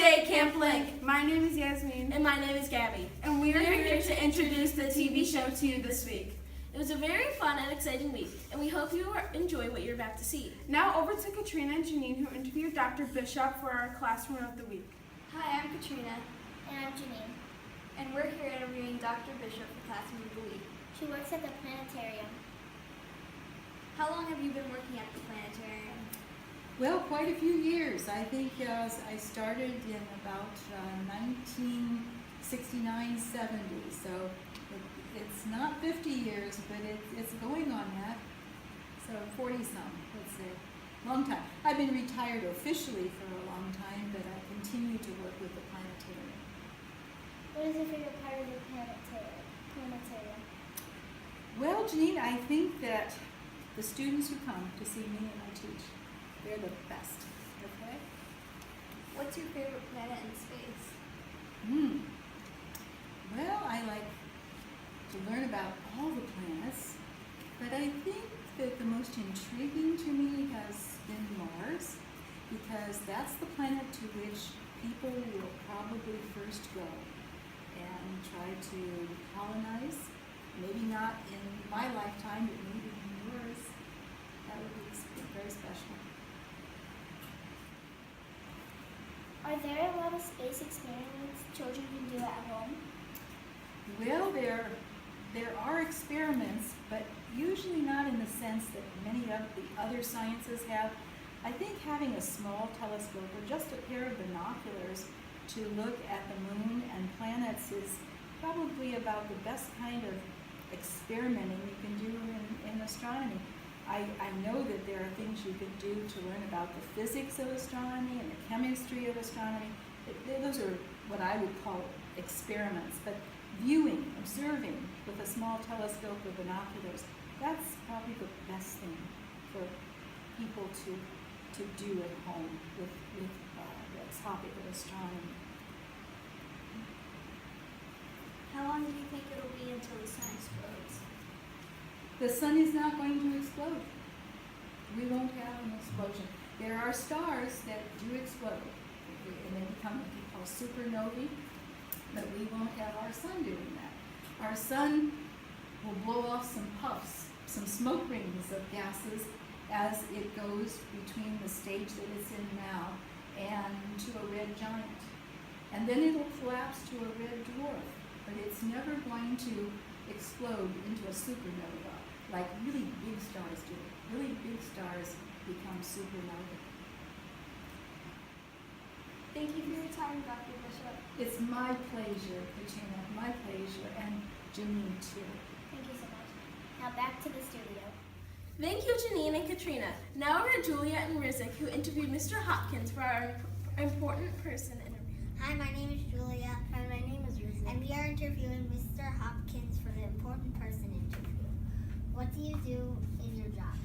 day, Camp Link. My name is Yasmin. And my name is Gabby. And we are here to introduce the TV show to you this week. It was a very fun and exciting week, and we hope you enjoy what you're about to see. Now over to Katrina and Janine, who interviewed Dr. Bishop for our Classroom of the Week. Hi, I'm Katrina. And I'm Janine. And we're here interviewing Dr. Bishop for Classroom of the Week. She works at the planetarium. How long have you been working at the planetarium? Well, quite a few years. I think I started in about 1969, 70. So it's not 50 years, but it's going on that. So 40-some, let's say. Long time. I've been retired officially for a long time, but I continue to work with the planetarium. What is your favorite part of the planetarium? Well, Janine, I think that the students who come to see me and I teach, they're the best, okay? What's your favorite planet in space? Well, I like to learn about all the planets, but I think that the most intriguing to me has been Mars, because that's the planet to which people will probably first go and try to colonize. Maybe not in my lifetime, but maybe in yours. That would be very special. Are there a lot of space experiments children can do at home? Well, there are experiments, but usually not in the sense that many of the other sciences have. I think having a small telescope or just a pair of binoculars to look at the moon and planets is probably about the best kind of experimenting you can do in astronomy. I know that there are things you could do to learn about the physics of astronomy and the chemistry of astronomy. Those are what I would call experiments, but viewing, observing with a small telescope or binoculars, that's probably the best thing for people to do at home with the topic of astronomy. How long do you think it'll be until the sun explodes? The sun is not going to explode. We won't have an explosion. There are stars that do explode, and they become what we call supernovae, but we won't have our sun doing that. Our sun will blow off some puffs, some smoke rings of gases as it goes between the stage that it's in now and to a red giant. And then it'll collapse to a red dwarf, but it's never going to explode into a supernova like really big stars do. Really big stars become supernovae. Thank you for your time, Dr. Bishop. It's my pleasure, Katrina, my pleasure, and Janine too. Thank you so much. Now back to the studio. Thank you, Janine and Katrina. Now we're Julia and Rizik, who interviewed Mr. Hopkins for our important person interview. Hi, my name is Julia. Hi, my name is Rizik. And we are interviewing Mr. Hopkins for the important person interview. What do you do in your job?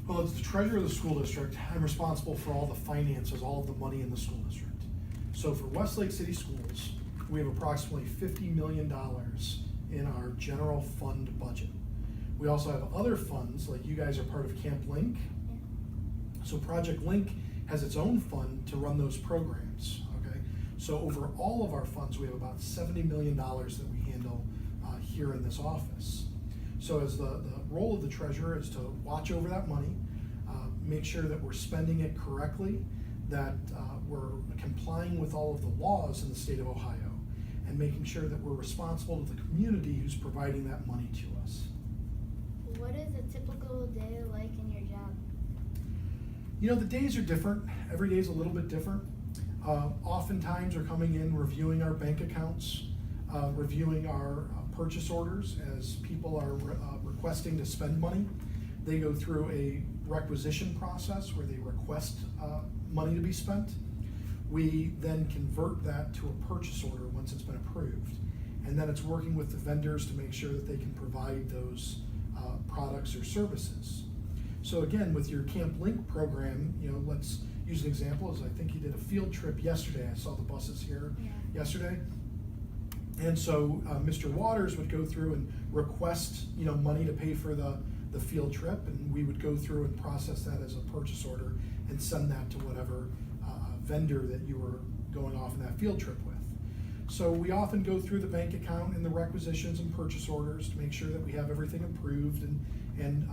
Well, as the treasurer of the school district, I'm responsible for all the finances, all of the money in the school district. So for Westlake City Schools, we have approximately $50 million in our general fund budget. We also have other funds, like you guys are part of Camp Link. So Project Link has its own fund to run those programs, okay? So over all of our funds, we have about $70 million that we handle here in this office. So as the role of the treasurer is to watch over that money, make sure that we're spending it correctly, that we're complying with all of the laws in the state of Ohio, and making sure that we're responsible to the community who's providing that money to us. What is a typical day like in your job? You know, the days are different. Every day is a little bit different. Oftentimes we're coming in, reviewing our bank accounts, reviewing our purchase orders as people are requesting to spend money. They go through a requisition process where they request money to be spent. We then convert that to a purchase order once it's been approved. And then it's working with the vendors to make sure that they can provide those products or services. So again, with your Camp Link program, you know, let's use an example, as I think you did a field trip yesterday. I saw the buses here yesterday. And so Mr. Waters would go through and request, you know, money to pay for the field trip, and we would go through and process that as a purchase order and send that to whatever vendor that you were going off on that field trip with. So we often go through the bank account and the requisitions and purchase orders to make sure that we have everything approved and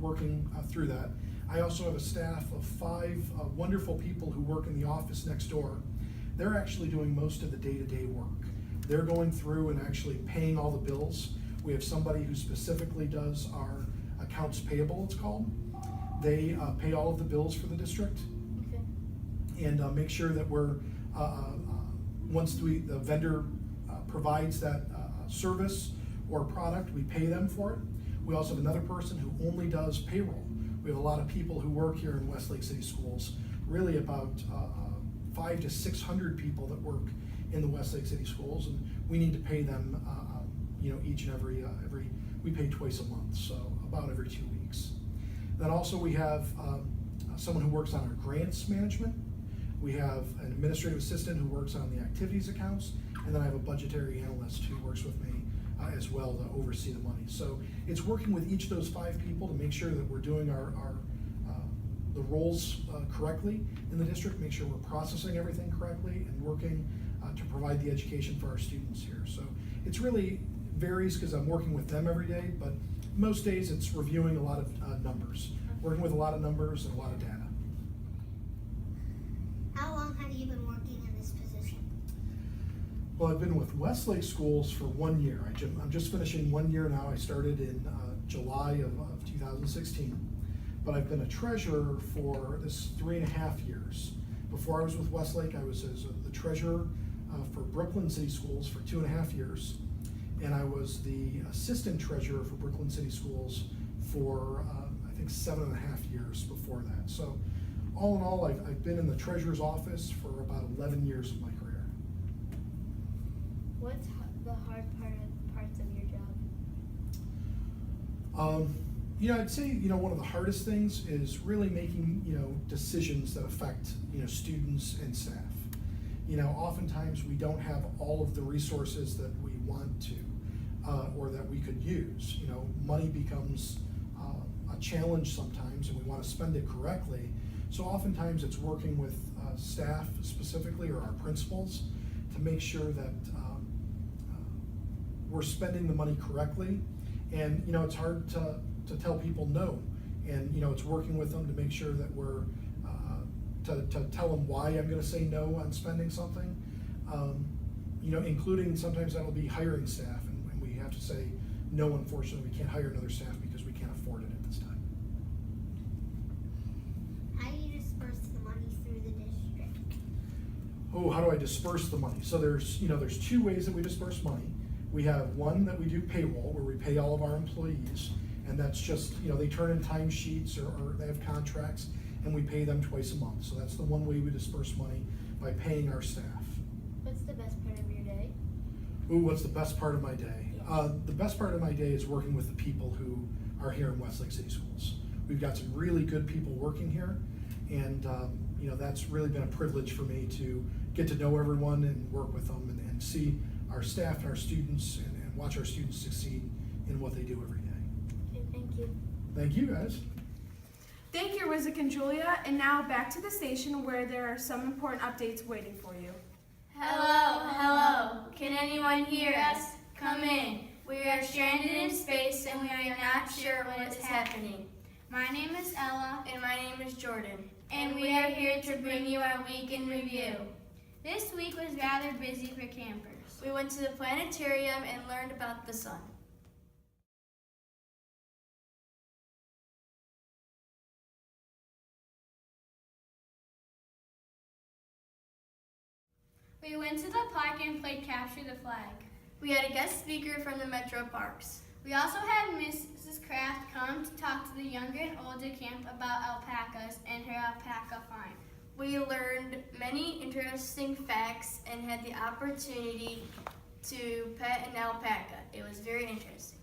working through that. I also have a staff of 5 wonderful people who work in the office next door. They're actually doing most of the day-to-day work. They're going through and actually paying all the bills. We have somebody who specifically does our accounts payable, it's called. They pay all of the bills for the district and make sure that we're, once the vendor provides that service or product, we pay them for it. We also have another person who only does payroll. We have a lot of people who work here in Westlake City Schools, really about 500 to 600 people that work in the Westlake City Schools, and we need to pay them each and every, we pay twice a month, so about every 2 weeks. Then also we have someone who works on our grants management. We have an administrative assistant who works on the activities accounts, and then I have a budgetary analyst who works with me as well to oversee the money. So it's working with each of those 5 people to make sure that we're doing the roles correctly in the district, make sure we're processing everything correctly and working to provide the education for our students here. So it's really varies because I'm working with them every day, but most days it's reviewing a lot of numbers, working with a lot of numbers and a lot of data. How long have you been working in this position? Well, I've been with Westlake Schools for 1 year. I'm just finishing 1 year now. I started in July of 2016, but I've been a treasurer for this 3.5 years. Before I was with Westlake, I was the treasurer for Brooklyn City Schools for 2.5 years, and I was the assistant treasurer for Brooklyn City Schools for I think 7.5 years before that. So all in all, I've been in the treasurer's office for about 11 years of my career. What's the hard parts of your job? I'd say, one of the hardest things is really making, decisions that affect, students and staff. Oftentimes we don't have all of the resources that we want to, or that we could use. Money becomes a challenge sometimes and we want to spend it correctly. So oftentimes it's working with staff specifically or our principals to make sure that we're spending the money correctly. And it's hard to tell people no, and it's working with them to make sure that we're to tell them why I'm going to say no on spending something. Including sometimes that'll be hiring staff, and we have to say no. Unfortunately, we can't hire another staff because we can't afford it at this time. How do you disperse the money through the district? Oh, how do I disperse the money? So there's 2 ways that we disperse money. We have one that we do payroll, where we pay all of our employees, and that's just, they turn in timesheets or they have contracts, and we pay them twice a month. So that's the one way we disperse money, by paying our staff. What's the best part of your day? Ooh, what's the best part of my day? The best part of my day is working with the people who are here in Westlake City Schools. We've got some really good people working here, and that's really been a privilege for me to get to know everyone and work with them and see our staff and our students and watch our students succeed in what they do every day. Okay, thank you. Thank you, guys. Thank you, Rizik and Julia. And now back to the station where there are some important updates waiting for you. Hello. Can anyone hear us? Come in. We are stranded in space and we are not sure what is happening. My name is Ella. And my name is Jordan. And we are here to bring you our week in review. This week was rather busy for campers. We went to the planetarium and learned about the sun. We went to the park and played Capture the Flag. We had a guest speaker from the Metro Parks. We also had Mrs. Kraft come to talk to the younger and older camp about alpacas and her alpaca farm. We learned many interesting facts and had the opportunity to pet an alpaca. It was very interesting.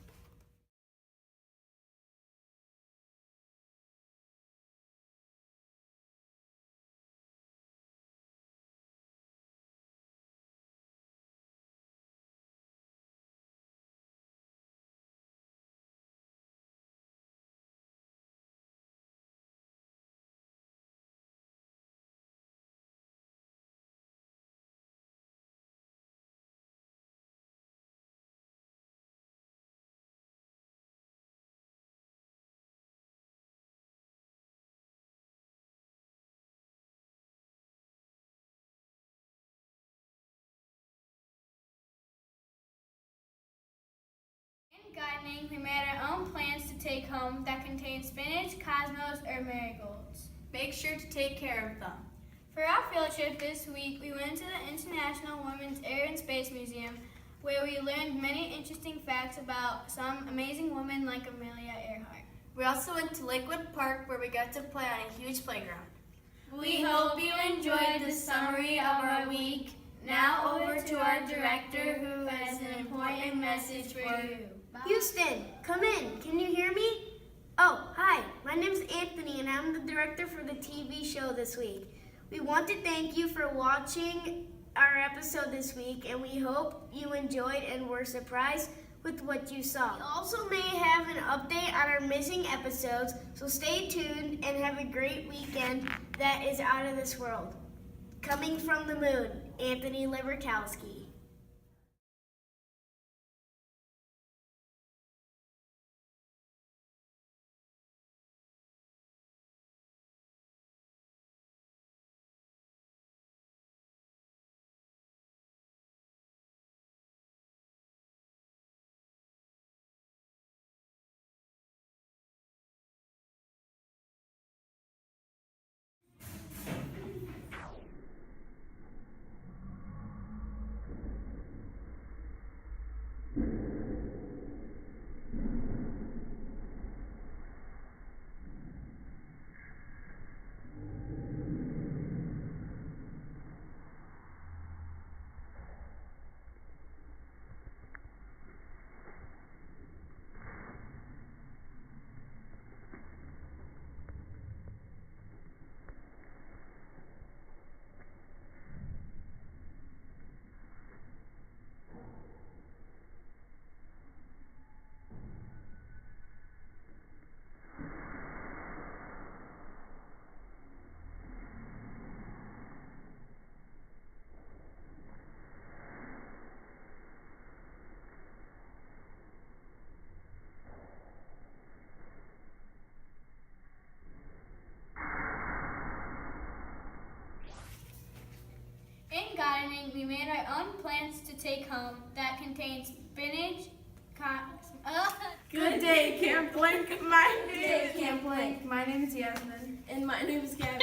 gardening, we made our own plants to take home that contain spinach, cosmos, or marigolds. Make sure to take care of them. For our field trip this week, we went to the International Women's Air and Space Museum, where we learned many interesting facts about some amazing women like Amelia Earhart. We also went to Lakewood Park where we got to play on a huge playground. We hope you enjoyed the summary of our week. Now over to our director who has an important message for you. Houston, come in. Can you hear me? Oh, hi. My name's Anthony and I'm the director for the TV show this week. We want to thank you for watching our episode this week and we hope you enjoyed and were surprised with what you saw. We also may have an update on our missing episodes, so stay tuned and have a great weekend that is out of this world. Coming from the moon, Anthony Liberkowski. In gardening, we made our own plants to take home that contain spinach, Good day, Camp Blank. My name is Yasmin. And my name is Gabby.